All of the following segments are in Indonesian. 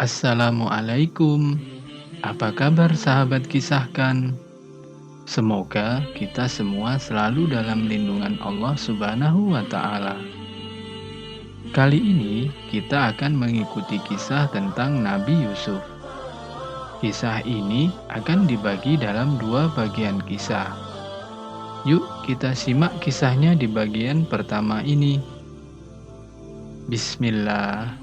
Assalamualaikum, apa kabar sahabat kisahkan? Semoga kita semua selalu dalam lindungan Allah Subhanahu wa Ta'ala. Kali ini kita akan mengikuti kisah tentang Nabi Yusuf. Kisah ini akan dibagi dalam dua bagian kisah. Yuk kita simak kisahnya di bagian pertama ini. Bismillah.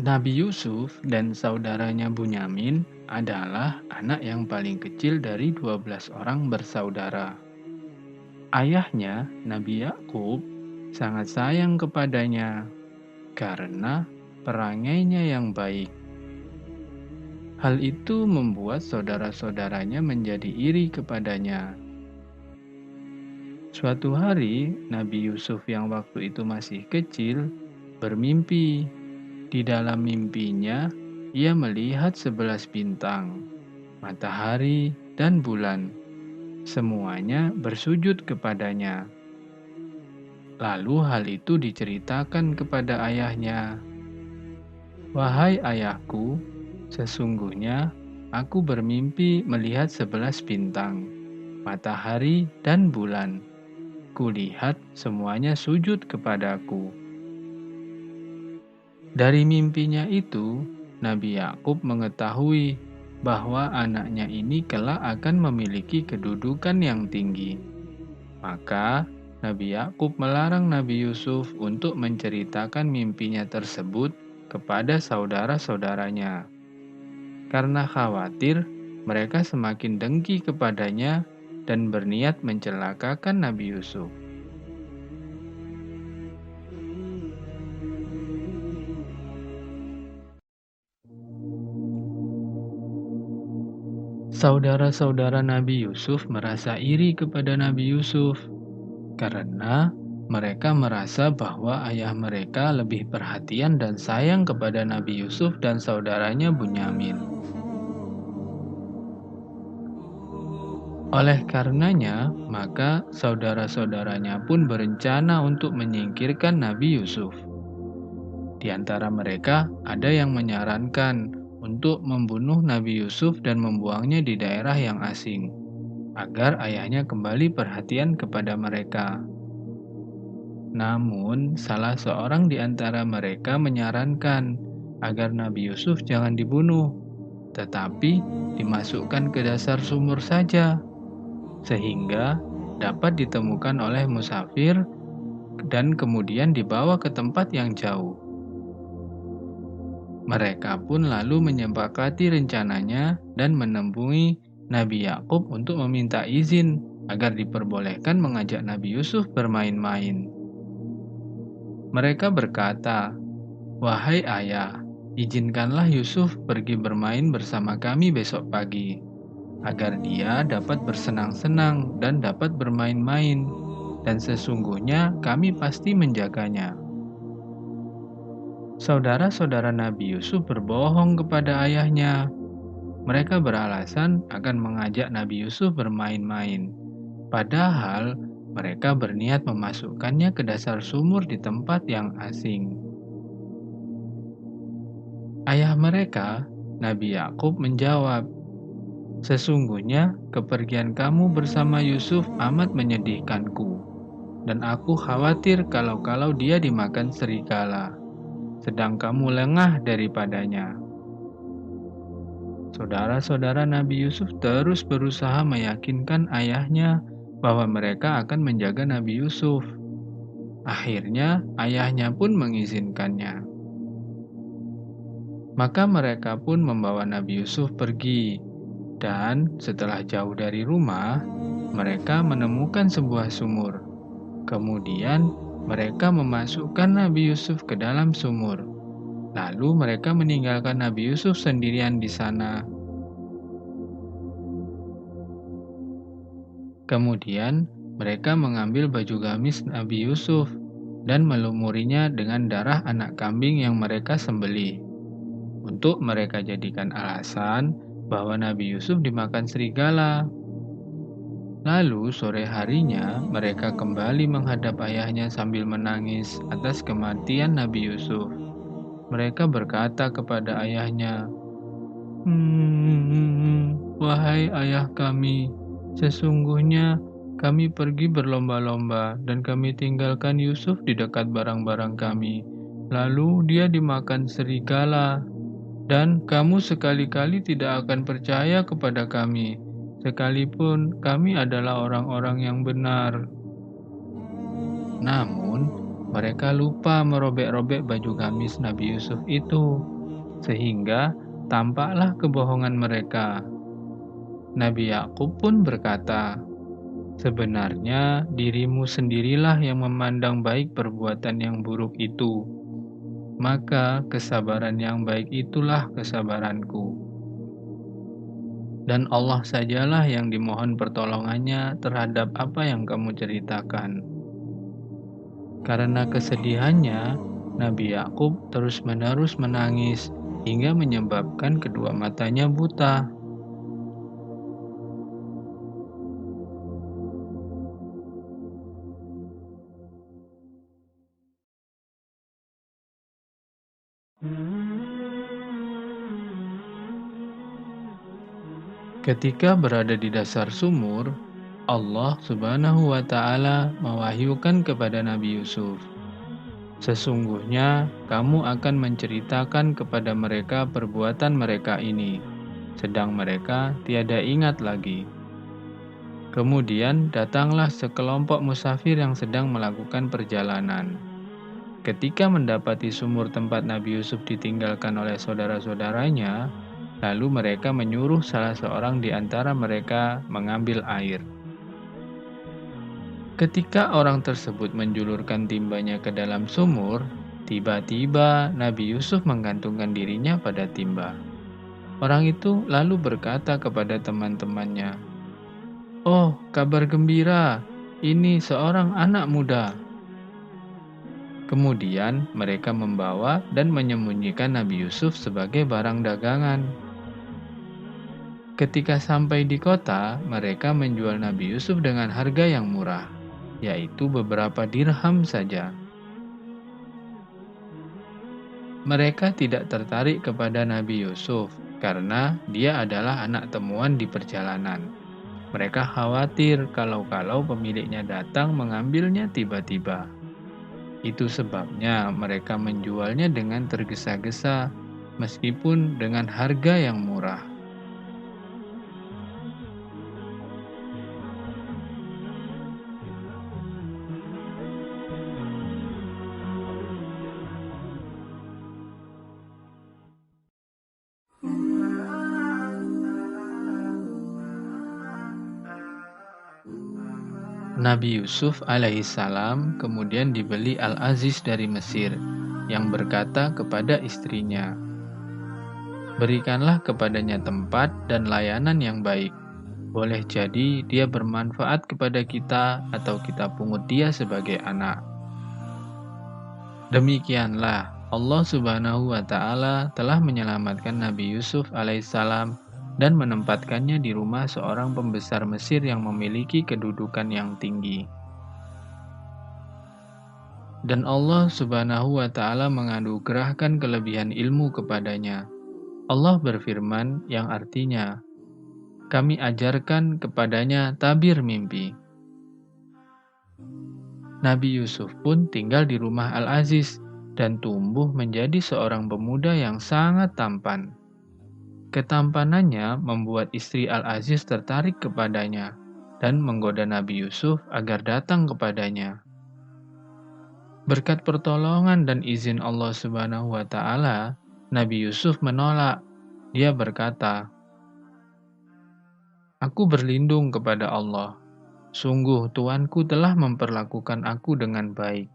Nabi Yusuf dan saudaranya Bunyamin adalah anak yang paling kecil dari 12 orang bersaudara. Ayahnya, Nabi Yakub, sangat sayang kepadanya karena perangainya yang baik. Hal itu membuat saudara-saudaranya menjadi iri kepadanya. Suatu hari, Nabi Yusuf yang waktu itu masih kecil bermimpi. Di dalam mimpinya, ia melihat 11 bintang, matahari, dan bulan. Semuanya bersujud kepadanya. Lalu hal itu diceritakan kepada ayahnya. "Wahai ayahku, sesungguhnya aku bermimpi melihat 11 bintang, matahari, dan bulan. Kulihat semuanya sujud kepadaku." Dari mimpinya itu, Nabi Yakub mengetahui bahwa anaknya ini kelak akan memiliki kedudukan yang tinggi. Maka, Nabi Yakub melarang Nabi Yusuf untuk menceritakan mimpinya tersebut kepada saudara-saudaranya. Karena khawatir mereka semakin dengki kepadanya dan berniat mencelakakan Nabi Yusuf. Saudara-saudara Nabi Yusuf merasa iri kepada Nabi Yusuf karena mereka merasa bahwa ayah mereka lebih perhatian dan sayang kepada Nabi Yusuf dan saudaranya Bunyamin. Oleh karenanya, maka saudara-saudaranya pun berencana untuk menyingkirkan Nabi Yusuf. Di antara mereka ada yang menyarankan untuk membunuh Nabi Yusuf dan membuangnya di daerah yang asing, agar ayahnya kembali perhatian kepada mereka. Namun, salah seorang di antara mereka menyarankan agar Nabi Yusuf jangan dibunuh, tetapi dimasukkan ke dasar sumur saja, sehingga dapat ditemukan oleh musafir dan kemudian dibawa ke tempat yang jauh. Mereka pun lalu menyepakati rencananya dan menemui Nabi Yakub untuk meminta izin agar diperbolehkan mengajak Nabi Yusuf bermain-main. Mereka berkata, "Wahai ayah, izinkanlah Yusuf pergi bermain bersama kami besok pagi, agar dia dapat bersenang-senang dan dapat bermain-main, dan sesungguhnya kami pasti menjaganya." Saudara-saudara Nabi Yusuf berbohong kepada ayahnya. Mereka beralasan akan mengajak Nabi Yusuf bermain-main, padahal mereka berniat memasukkannya ke dasar sumur di tempat yang asing. Ayah mereka, Nabi Yakub, menjawab, "Sesungguhnya kepergian kamu bersama Yusuf amat menyedihkanku, dan aku khawatir kalau dia dimakan serigala, sedang kamu lengah daripadanya." Saudara-saudara Nabi Yusuf terus berusaha meyakinkan ayahnya bahwa mereka akan menjaga Nabi Yusuf. Akhirnya, ayahnya pun mengizinkannya. Maka mereka pun membawa Nabi Yusuf pergi, dan setelah jauh dari rumah, mereka menemukan sebuah sumur. Kemudian, mereka memasukkan Nabi Yusuf ke dalam sumur. Lalu mereka meninggalkan Nabi Yusuf sendirian di sana. Kemudian, mereka mengambil baju gamis Nabi Yusuf dan melumurinya dengan darah anak kambing yang mereka sembelih, untuk mereka jadikan alasan bahwa Nabi Yusuf dimakan serigala. Lalu sore harinya mereka kembali menghadap ayahnya sambil menangis atas kematian Nabi Yusuf. Mereka berkata kepada ayahnya, wahai ayah kami, sesungguhnya kami pergi berlomba-lomba dan kami tinggalkan Yusuf di dekat barang-barang kami. Lalu dia dimakan serigala, dan kamu sekali-kali tidak akan percaya kepada kami, sekalipun kami adalah orang-orang yang benar. Namun, mereka lupa merobek-robek baju gamis Nabi Yusuf itu, sehingga tampaklah kebohongan mereka. Nabi Yakub pun berkata, "Sebenarnya dirimu sendirilah yang memandang baik perbuatan yang buruk itu. Maka kesabaran yang baik itulah kesabaranku. Dan Allah sajalah yang dimohon pertolongannya terhadap apa yang kamu ceritakan." Karena kesedihannya, Nabi Yakub terus-menerus menangis hingga menyebabkan kedua matanya buta. Ketika berada di dasar sumur, Allah Subhanahu wa Ta'ala mewahyukan kepada Nabi Yusuf, "Sesungguhnya kamu akan menceritakan kepada mereka perbuatan mereka ini, sedang mereka tiada ingat lagi." Kemudian datanglah sekelompok musafir yang sedang melakukan perjalanan. Ketika mendapati sumur tempat Nabi Yusuf ditinggalkan oleh saudara-saudaranya, lalu mereka menyuruh salah seorang di antara mereka mengambil air. Ketika orang tersebut menjulurkan timbanya ke dalam sumur, tiba-tiba Nabi Yusuf menggantungkan dirinya pada timba. Orang itu lalu berkata kepada teman-temannya, "Oh, kabar gembira, ini seorang anak muda." Kemudian mereka membawa dan menyembunyikan Nabi Yusuf sebagai barang dagangan. Ketika sampai di kota, mereka menjual Nabi Yusuf dengan harga yang murah, yaitu beberapa dirham saja. Mereka tidak tertarik kepada Nabi Yusuf karena dia adalah anak temuan di perjalanan. Mereka khawatir kalau-kalau pemiliknya datang mengambilnya tiba-tiba. Itu sebabnya mereka menjualnya dengan tergesa-gesa, meskipun dengan harga yang murah. Nabi Yusuf alaihissalam kemudian dibeli Al-Aziz dari Mesir, yang berkata kepada istrinya, "Berikanlah kepadanya tempat dan layanan yang baik. Boleh jadi dia bermanfaat kepada kita atau kita pungut dia sebagai anak." Demikianlah Allah Subhanahu wa Ta'ala telah menyelamatkan Nabi Yusuf alaihissalam dan menempatkannya di rumah seorang pembesar Mesir yang memiliki kedudukan yang tinggi. Dan Allah Subhanahu wa Ta'ala menganugerahkan kelebihan ilmu kepadanya. Allah berfirman yang artinya, "Kami ajarkan kepadanya tabir mimpi." Nabi Yusuf pun tinggal di rumah Al-Aziz dan tumbuh menjadi seorang pemuda yang sangat tampan. Ketampanannya membuat istri Al-Aziz tertarik kepadanya dan menggoda Nabi Yusuf agar datang kepadanya. Berkat pertolongan dan izin Allah Subhanahu wa Ta'ala, Nabi Yusuf menolak. Dia berkata, "Aku berlindung kepada Allah. Sungguh Tuanku telah memperlakukan aku dengan baik.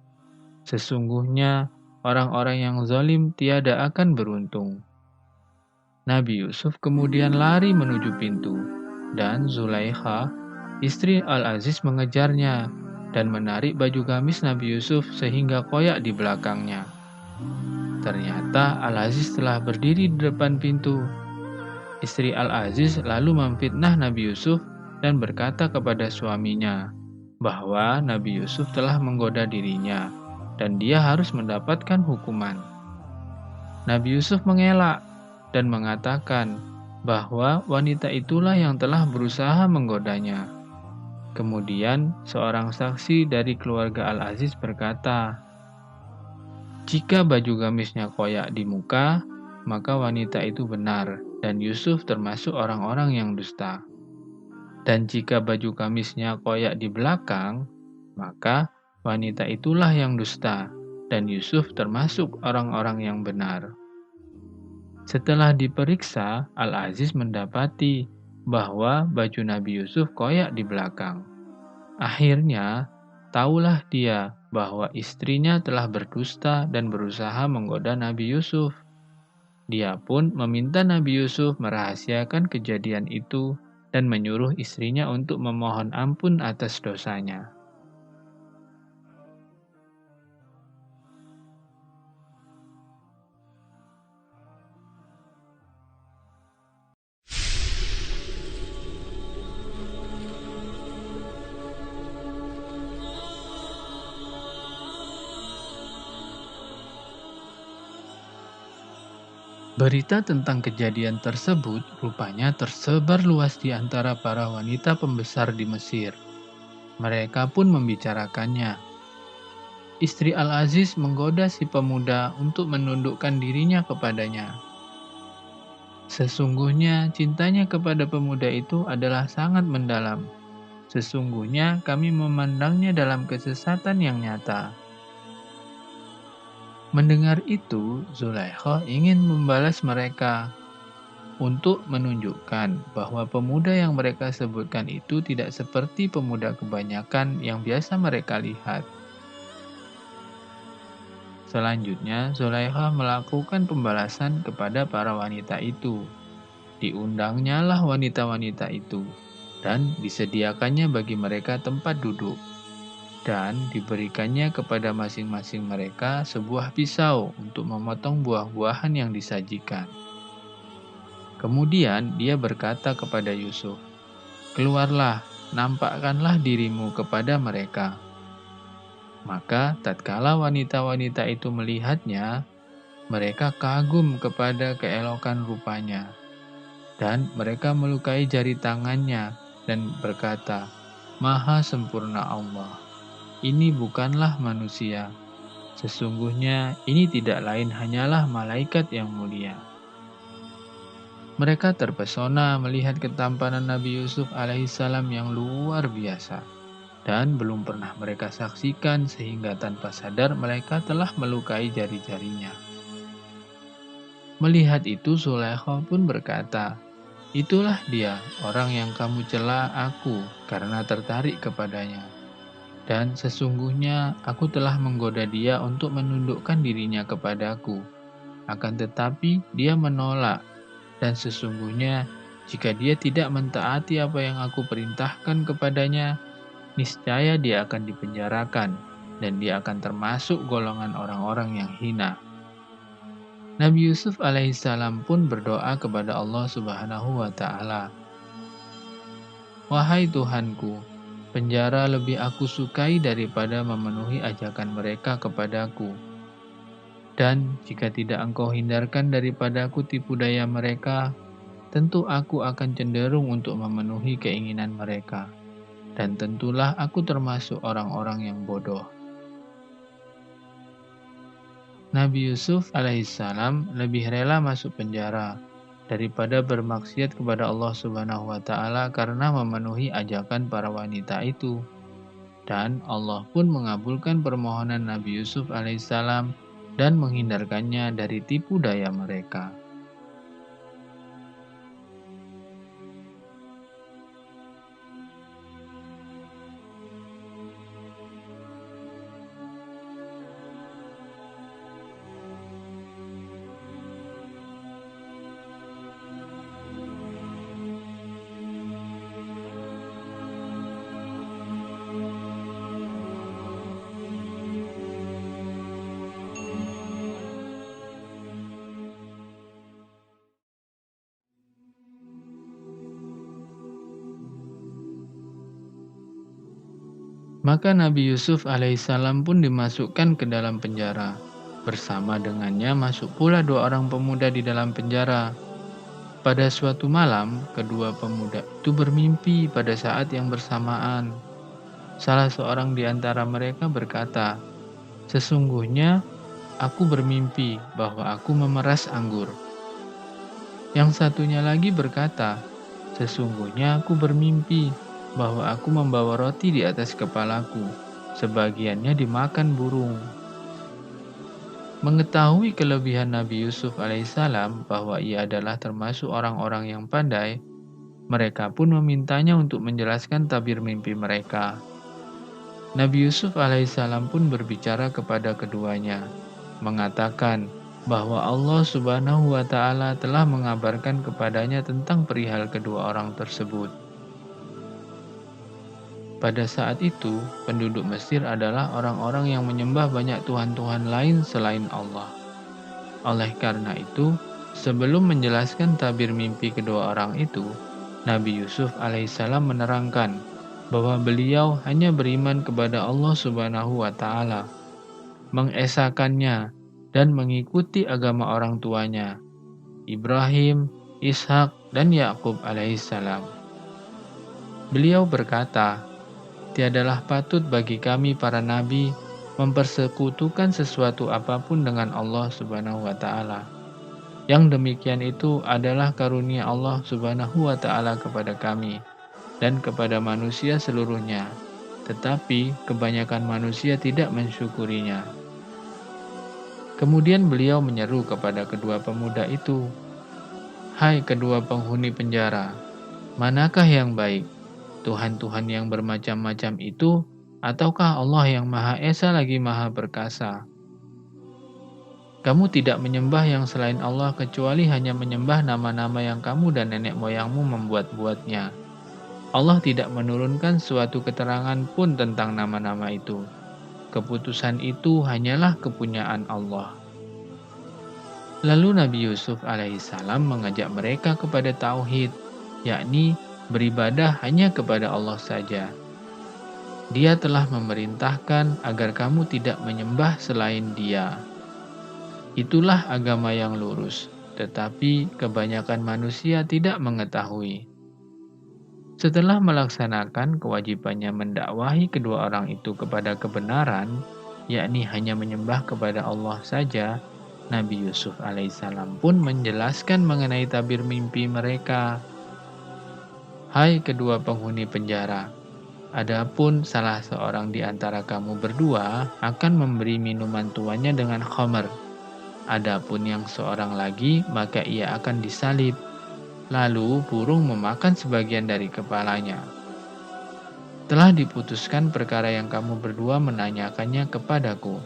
Sesungguhnya orang-orang yang zalim tiada akan beruntung." Nabi Yusuf kemudian lari menuju pintu, dan Zulaikha, istri Al-Aziz mengejarnya dan menarik baju gamis Nabi Yusuf sehingga koyak di belakangnya. Ternyata Al-Aziz telah berdiri di depan pintu. Istri Al-Aziz lalu memfitnah Nabi Yusuf dan berkata kepada suaminya bahwa Nabi Yusuf telah menggoda dirinya dan dia harus mendapatkan hukuman. Nabi Yusuf mengelak dan mengatakan bahwa wanita itulah yang telah berusaha menggodanya. Kemudian seorang saksi dari keluarga Al-Aziz berkata, "Jika baju gamisnya koyak di muka, maka wanita itu benar dan Yusuf termasuk orang-orang yang dusta. Dan jika baju gamisnya koyak di belakang, maka wanita itulah yang dusta dan Yusuf termasuk orang-orang yang benar." Setelah diperiksa, Al-Aziz mendapati bahwa baju Nabi Yusuf koyak di belakang. Akhirnya, tahulah dia bahwa istrinya telah berdusta dan berusaha menggoda Nabi Yusuf. Dia pun meminta Nabi Yusuf merahasiakan kejadian itu dan menyuruh istrinya untuk memohon ampun atas dosanya. Berita tentang kejadian tersebut rupanya tersebar luas di antara para wanita pembesar di Mesir. Mereka pun membicarakannya. Istri Al-Aziz menggoda si pemuda untuk menundukkan dirinya kepadanya. Sesungguhnya cintanya kepada pemuda itu adalah sangat mendalam. Sesungguhnya kami memandangnya dalam kesesatan yang nyata. Mendengar itu, Zulaikha ingin membalas mereka untuk menunjukkan bahwa pemuda yang mereka sebutkan itu tidak seperti pemuda kebanyakan yang biasa mereka lihat. Selanjutnya, Zulaikha melakukan pembalasan kepada para wanita itu. Diundangnya lah wanita-wanita itu, dan disediakannya bagi mereka tempat duduk. Dan diberikannya kepada masing-masing mereka sebuah pisau untuk memotong buah-buahan yang disajikan. Kemudian dia berkata kepada Yusuf, "Keluarlah, nampakkanlah dirimu kepada mereka." Maka tatkala wanita-wanita itu melihatnya, mereka kagum kepada keelokan rupanya, dan mereka melukai jari tangannya dan berkata, "Maha sempurna Allah. Ini bukanlah manusia. Sesungguhnya ini tidak lain hanyalah malaikat yang mulia." Mereka terpesona melihat ketampanan Nabi Yusuf alaihissalam yang luar biasa. Dan belum pernah mereka saksikan sehingga tanpa sadar mereka telah melukai jari-jarinya. Melihat itu Zulaikha pun berkata, "Itulah dia, orang yang kamu cela aku karena tertarik kepadanya. Dan sesungguhnya aku telah menggoda dia untuk menundukkan dirinya kepadaku. Akan tetapi dia menolak, dan sesungguhnya jika dia tidak mentaati apa yang aku perintahkan kepadanya, niscaya dia akan dipenjarakan, dan dia akan termasuk golongan orang-orang yang hina." Nabi Yusuf alaihissalam pun berdoa kepada Allah Subhanahu wa Ta'ala, "Wahai Tuhanku, penjara lebih aku sukai daripada memenuhi ajakan mereka kepadaku. Dan jika tidak Engkau hindarkan daripadaku tipu daya mereka, tentu aku akan cenderung untuk memenuhi keinginan mereka. Dan tentulah aku termasuk orang-orang yang bodoh." Nabi Yusuf alaihissalam lebih rela masuk penjara daripada bermaksiat kepada Allah Subhanahu wa Ta'ala karena memenuhi ajakan para wanita itu. Dan Allah pun mengabulkan permohonan Nabi Yusuf alaihissalam dan menghindarkannya dari tipu daya mereka. Maka Nabi Yusuf alaihissalam pun dimasukkan ke dalam penjara. Bersama dengannya masuk pula 2 orang pemuda di dalam penjara. Pada suatu malam, kedua pemuda itu bermimpi pada saat yang bersamaan. Salah seorang di antara mereka berkata, "Sesungguhnya aku bermimpi bahwa aku memeras anggur." Yang satunya lagi berkata, "Sesungguhnya aku bermimpi bahwa aku membawa roti di atas kepalaku, sebagiannya dimakan burung." Mengetahui kelebihan Nabi Yusuf alaihissalam bahwa ia adalah termasuk orang-orang yang pandai, mereka pun memintanya untuk menjelaskan tabir mimpi mereka. Nabi Yusuf alaihissalam pun berbicara kepada keduanya, mengatakan bahwa Allah Subhanahu wa Ta'ala telah mengabarkan kepadanya tentang perihal kedua orang tersebut. Pada saat itu, penduduk Mesir adalah orang-orang yang menyembah banyak tuhan-tuhan lain selain Allah. Oleh karena itu, sebelum menjelaskan tabir mimpi kedua orang itu, Nabi Yusuf alaihissalam menerangkan bahwa beliau hanya beriman kepada Allah Subhanahu wa Ta'ala, mengesakannya, dan mengikuti agama orang tuanya, Ibrahim, Ishak, dan Yakub alaihissalam. Beliau berkata, "Tiadalah patut bagi kami para nabi mempersekutukan sesuatu apapun dengan Allah Subhanahu wa Ta'ala. Yang demikian itu adalah karunia Allah Subhanahu wa Ta'ala kepada kami dan kepada manusia seluruhnya, tetapi kebanyakan manusia tidak mensyukurinya." Kemudian beliau menyeru kepada kedua pemuda itu, "Hai kedua penghuni penjara, manakah yang baik? Tuhan-Tuhan yang bermacam-macam itu, ataukah Allah yang Maha Esa lagi Maha Perkasa? Kamu tidak menyembah yang selain Allah kecuali hanya menyembah nama-nama yang kamu dan nenek moyangmu membuat-buatnya. Allah tidak menurunkan suatu keterangan pun tentang nama-nama itu. Keputusan itu hanyalah kepunyaan Allah." Lalu Nabi Yusuf alaihissalam mengajak mereka kepada tauhid, yakni beribadah hanya kepada Allah saja. Dia telah memerintahkan agar kamu tidak menyembah selain Dia. Itulah agama yang lurus, tetapi kebanyakan manusia tidak mengetahui. Setelah melaksanakan kewajibannya mendakwahi kedua orang itu kepada kebenaran, yakni hanya menyembah kepada Allah saja, Nabi Yusuf alaihissalam pun menjelaskan mengenai tabir mimpi mereka. "Hai kedua penghuni penjara, adapun salah seorang di antara kamu berdua akan memberi minuman tuannya dengan khamr. Adapun yang seorang lagi, maka ia akan disalib. Lalu burung memakan sebagian dari kepalanya. Telah diputuskan perkara yang kamu berdua menanyakannya kepadaku.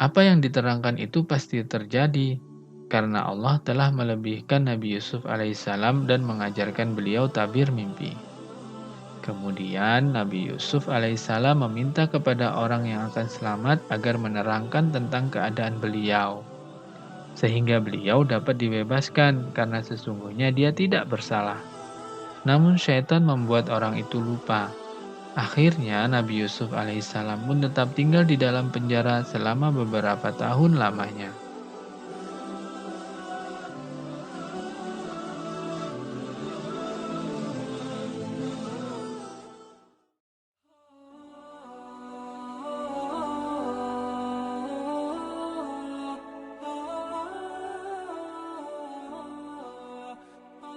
Apa yang diterangkan itu pasti terjadi, karena Allah telah melebihkan Nabi Yusuf alaihissalam dan mengajarkan beliau tabir mimpi." Kemudian Nabi Yusuf alaihissalam meminta kepada orang yang akan selamat agar menerangkan tentang keadaan beliau, sehingga beliau dapat dibebaskan karena sesungguhnya dia tidak bersalah. Namun syaitan membuat orang itu lupa. Akhirnya Nabi Yusuf alaihissalam pun tetap tinggal di dalam penjara selama beberapa tahun lamanya.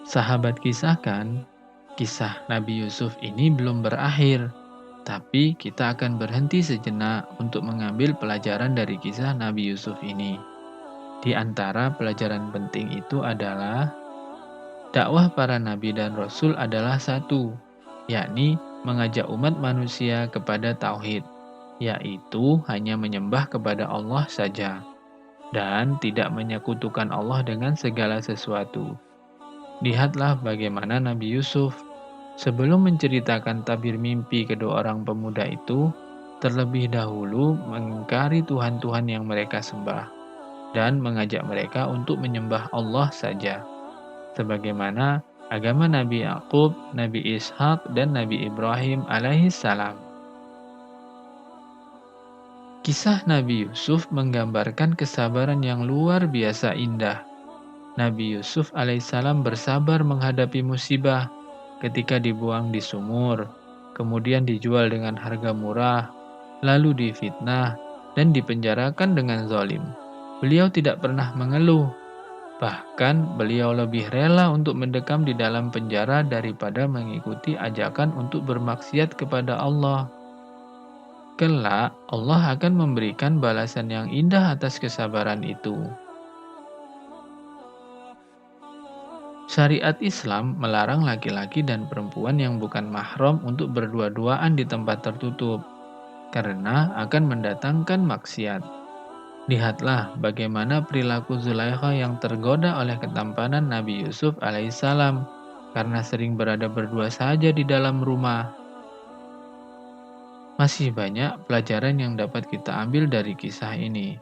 Sahabat kisahkan, kisah Nabi Yusuf ini belum berakhir, tapi kita akan berhenti sejenak untuk mengambil pelajaran dari kisah Nabi Yusuf ini. Di antara pelajaran penting itu adalah dakwah para nabi dan rasul adalah satu, yakni mengajak umat manusia kepada tauhid, yaitu hanya menyembah kepada Allah saja dan tidak menyekutukan Allah dengan segala sesuatu. Lihatlah bagaimana Nabi Yusuf, sebelum menceritakan tabir mimpi kedua orang pemuda itu, terlebih dahulu mengingkari Tuhan-Tuhan yang mereka sembah dan mengajak mereka untuk menyembah Allah saja. Sebagaimana agama Nabi Yakub, Nabi Ishak, dan Nabi Ibrahim alaihissalam. Kisah Nabi Yusuf menggambarkan kesabaran yang luar biasa indah. Nabi Yusuf alaihissalam bersabar menghadapi musibah ketika dibuang di sumur, kemudian dijual dengan harga murah, lalu difitnah, dan dipenjarakan dengan zalim. Beliau tidak pernah mengeluh. Bahkan beliau lebih rela untuk mendekam di dalam penjara daripada mengikuti ajakan untuk bermaksiat kepada Allah. Kelak, Allah akan memberikan balasan yang indah atas kesabaran itu. Syariat Islam melarang laki-laki dan perempuan yang bukan mahram untuk berdua-duaan di tempat tertutup, karena akan mendatangkan maksiat. Lihatlah bagaimana perilaku Zulaikha yang tergoda oleh ketampanan Nabi Yusuf alaihissalam, karena sering berada berdua saja di dalam rumah. Masih banyak pelajaran yang dapat kita ambil dari kisah ini.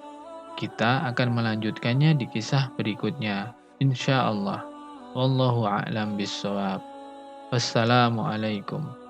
Kita akan melanjutkannya di kisah berikutnya, insya Allah. Wallahu a'lam bishawab. Wassalamualaikum.